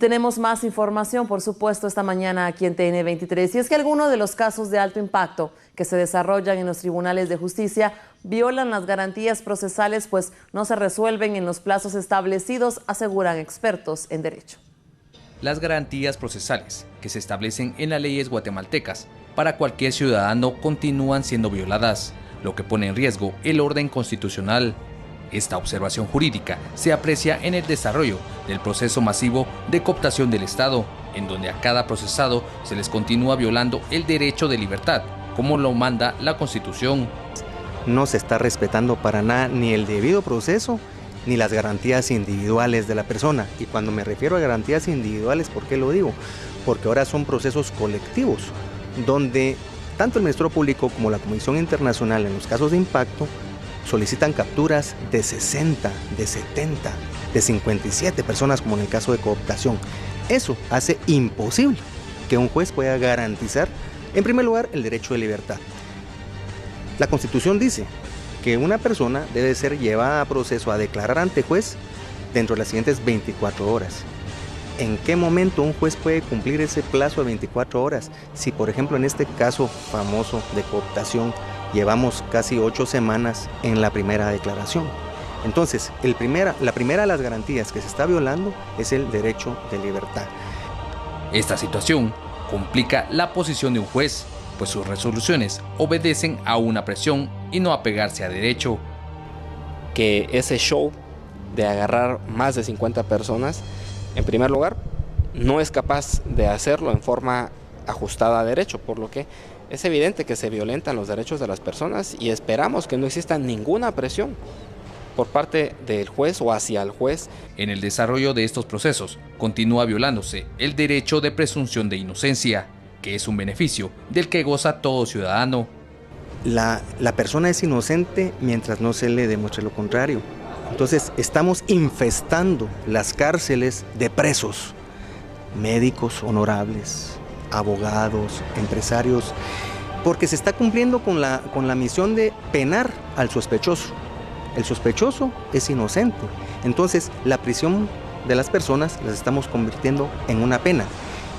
tenemos más información, por supuesto, esta mañana aquí en TN23. Y es que algunos de los casos de alto impacto que se desarrollan en los tribunales de justicia violan las garantías procesales, pues no se resuelven en los plazos establecidos, aseguran expertos en derecho. Las garantías procesales que se establecen en las leyes guatemaltecas para cualquier ciudadano continúan siendo violadas, lo que pone en riesgo el orden constitucional. Esta observación jurídica se aprecia en el desarrollo del proceso masivo de cooptación del Estado, en donde a cada procesado se les continúa violando el derecho de libertad, como lo manda la Constitución. No se está respetando para nada ni el debido proceso, ni las garantías individuales de la persona. Y cuando me refiero a garantías individuales, ¿por qué lo digo? Porque ahora son procesos colectivos, donde tanto el Ministerio Público como la Comisión Internacional en los casos de impacto solicitan capturas de 60, de 70, de 57 personas, como en el caso de cooptación. Eso hace imposible que un juez pueda garantizar, en primer lugar, el derecho de libertad. La Constitución dice que una persona debe ser llevada a proceso a declarar ante juez dentro de las siguientes 24 horas. ¿En qué momento un juez puede cumplir ese plazo de 24 horas? Si, por ejemplo, en este caso famoso de cooptación, llevamos casi 8 semanas en la primera declaración. Entonces, la primera de las garantías que se está violando es el derecho de libertad. Esta situación complica la posición de un juez, pues sus resoluciones obedecen a una presión y no a pegarse a derecho. Que ese show de agarrar más de 50 personas, en primer lugar, no es capaz de hacerlo en forma ajustada a derecho, por lo que es evidente que se violentan los derechos de las personas y esperamos que no exista ninguna presión por parte del juez o hacia el juez. En el desarrollo de estos procesos continúa violándose el derecho de presunción de inocencia, que es un beneficio del que goza todo ciudadano. La persona es inocente mientras no se le demuestre lo contrario. Entonces estamos infestando las cárceles de presos, médicos honorables, abogados, empresarios, porque se está cumpliendo con la misión de penar al sospechoso. El sospechoso es inocente, entonces la prisión de las personas las estamos convirtiendo en una pena.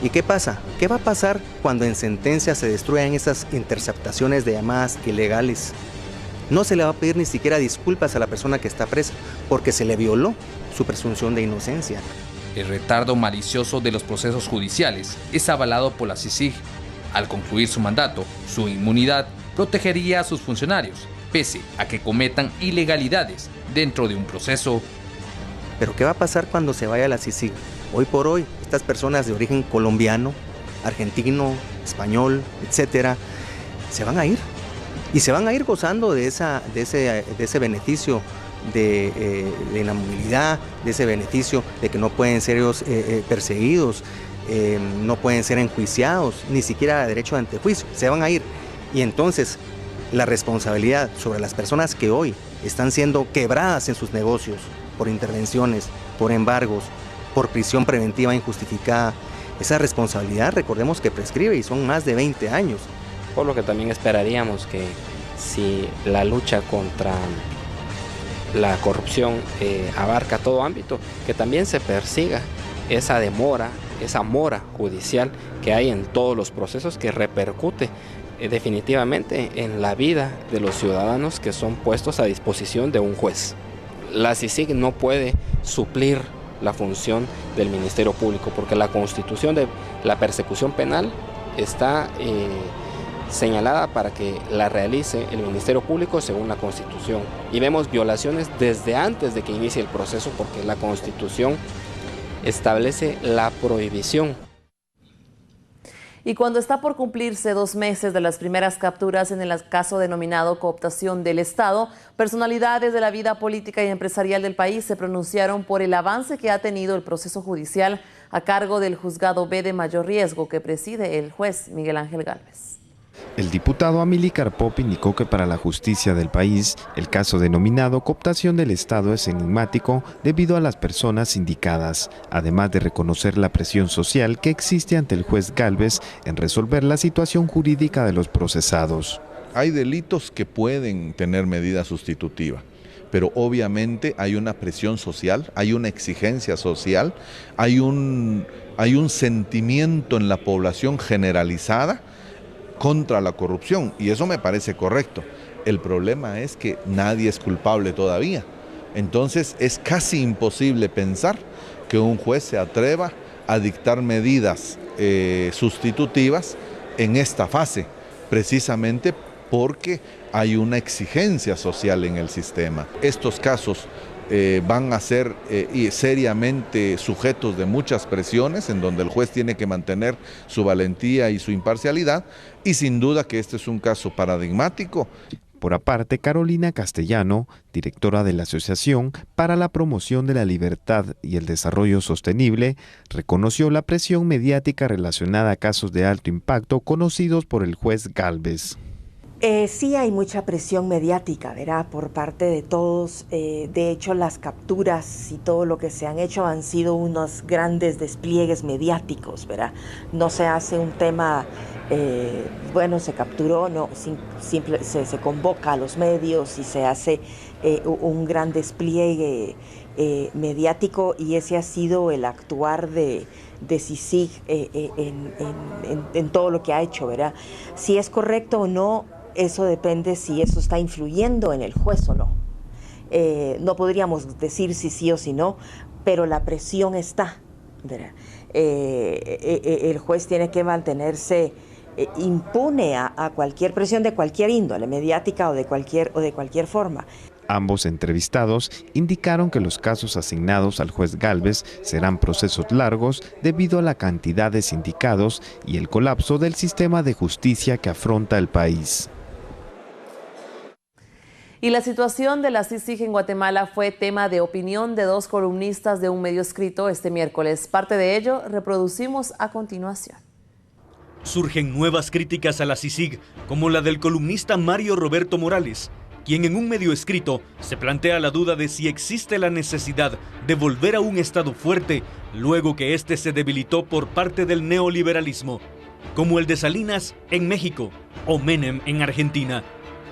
¿Y qué pasa? ¿Qué va a pasar cuando en sentencia se destruyan esas interceptaciones de llamadas ilegales? No se le va a pedir ni siquiera disculpas a la persona que está presa, porque se le violó su presunción de inocencia. El retardo malicioso de los procesos judiciales es avalado por la CICIG. Al concluir su mandato, su inmunidad protegería a sus funcionarios, pese a que cometan ilegalidades dentro de un proceso. Pero ¿qué va a pasar cuando se vaya la CICIG? Hoy por hoy, estas personas de origen colombiano, argentino, español, etcétera, se van a ir. Y se van a ir gozando de ese beneficio de inamovilidad, de ese beneficio de que no pueden ser ellos perseguidos, no pueden ser enjuiciados, ni siquiera derecho de antejuicio, se van a ir. Y entonces la responsabilidad sobre las personas que hoy están siendo quebradas en sus negocios por intervenciones, por embargos, por prisión preventiva injustificada, esa responsabilidad recordemos que prescribe y son más de 20 años. Por lo que también esperaríamos que si la lucha contra la corrupción abarca todo ámbito, que también se persiga esa demora, esa mora judicial que hay en todos los procesos que repercute definitivamente en la vida de los ciudadanos que son puestos a disposición de un juez. La CICIG no puede suplir la función del Ministerio Público porque la Constitución de la persecución penal está señalada para que la realice el Ministerio Público según la Constitución. Y vemos violaciones desde antes de que inicie el proceso porque la Constitución establece la prohibición. Y cuando está por cumplirse 2 meses de las primeras capturas en el caso denominado cooptación del Estado, personalidades de la vida política y empresarial del país se pronunciaron por el avance que ha tenido el proceso judicial a cargo del Juzgado B de Mayor Riesgo que preside el juez Miguel Ángel Gálvez. El diputado Amílcar Pop indicó que para la justicia del país, el caso denominado cooptación del Estado es enigmático debido a las personas indicadas, además de reconocer la presión social que existe ante el juez Gálvez en resolver la situación jurídica de los procesados. Hay delitos que pueden tener medida sustitutiva, pero obviamente hay una presión social, hay una exigencia social, hay un sentimiento en la población generalizada contra la corrupción, y eso me parece correcto. El problema es que nadie es culpable todavía. Entonces es casi imposible pensar que un juez se atreva a dictar medidas sustitutivas en esta fase, precisamente porque hay una exigencia social en el sistema. Estos casos van a ser seriamente sujetos de muchas presiones, en donde el juez tiene que mantener su valentía y su imparcialidad, y sin duda que este es un caso paradigmático. Por aparte, Carolina Castellano, directora de la Asociación para la Promoción de la Libertad y el Desarrollo Sostenible, reconoció la presión mediática relacionada a casos de alto impacto conocidos por el juez Gálvez. Sí hay mucha presión mediática, ¿verdad?, por parte de todos. De hecho, las capturas y todo lo que se han hecho han sido unos grandes despliegues mediáticos, ¿verdad? No se hace un tema, se capturó, no, se convoca a los medios y se hace un gran despliegue mediático, y ese ha sido el actuar de CICIG en todo lo que ha hecho, ¿verdad? Si es correcto o no, eso depende si eso está influyendo en el juez o no. No podríamos decir si sí o si no, pero la presión está, ¿verdad? El juez tiene que mantenerse impune a cualquier presión de cualquier índole, mediática o de cualquier forma. Ambos entrevistados indicaron que los casos asignados al juez Gálvez serán procesos largos debido a la cantidad de sindicados y el colapso del sistema de justicia que afronta el país. Y la situación de la CICIG en Guatemala fue tema de opinión de 2 columnistas de un medio escrito este miércoles. Parte de ello reproducimos a continuación. Surgen nuevas críticas a la CICIG, como la del columnista Mario Roberto Morales, quien en un medio escrito se plantea la duda de si existe la necesidad de volver a un Estado fuerte luego que éste se debilitó por parte del neoliberalismo, como el de Salinas en México o Menem en Argentina,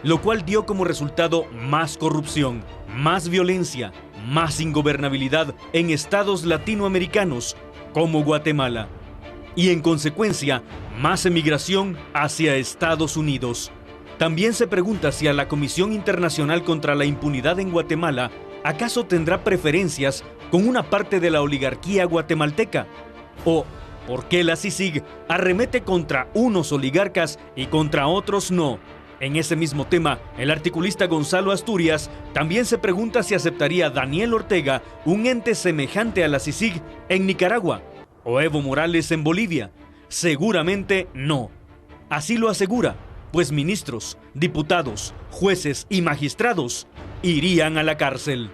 lo cual dio como resultado más corrupción, más violencia, más ingobernabilidad en estados latinoamericanos como Guatemala, y en consecuencia más emigración hacia Estados Unidos. También se pregunta si a la Comisión Internacional contra la Impunidad en Guatemala acaso tendrá preferencias con una parte de la oligarquía guatemalteca, o por qué la CICIG arremete contra unos oligarcas y contra otros no. En ese mismo tema, el articulista Gonzalo Asturias también se pregunta si aceptaría Daniel Ortega un ente semejante a la CICIG en Nicaragua o Evo Morales en Bolivia. Seguramente no. Así lo asegura, pues ministros, diputados, jueces y magistrados irían a la cárcel.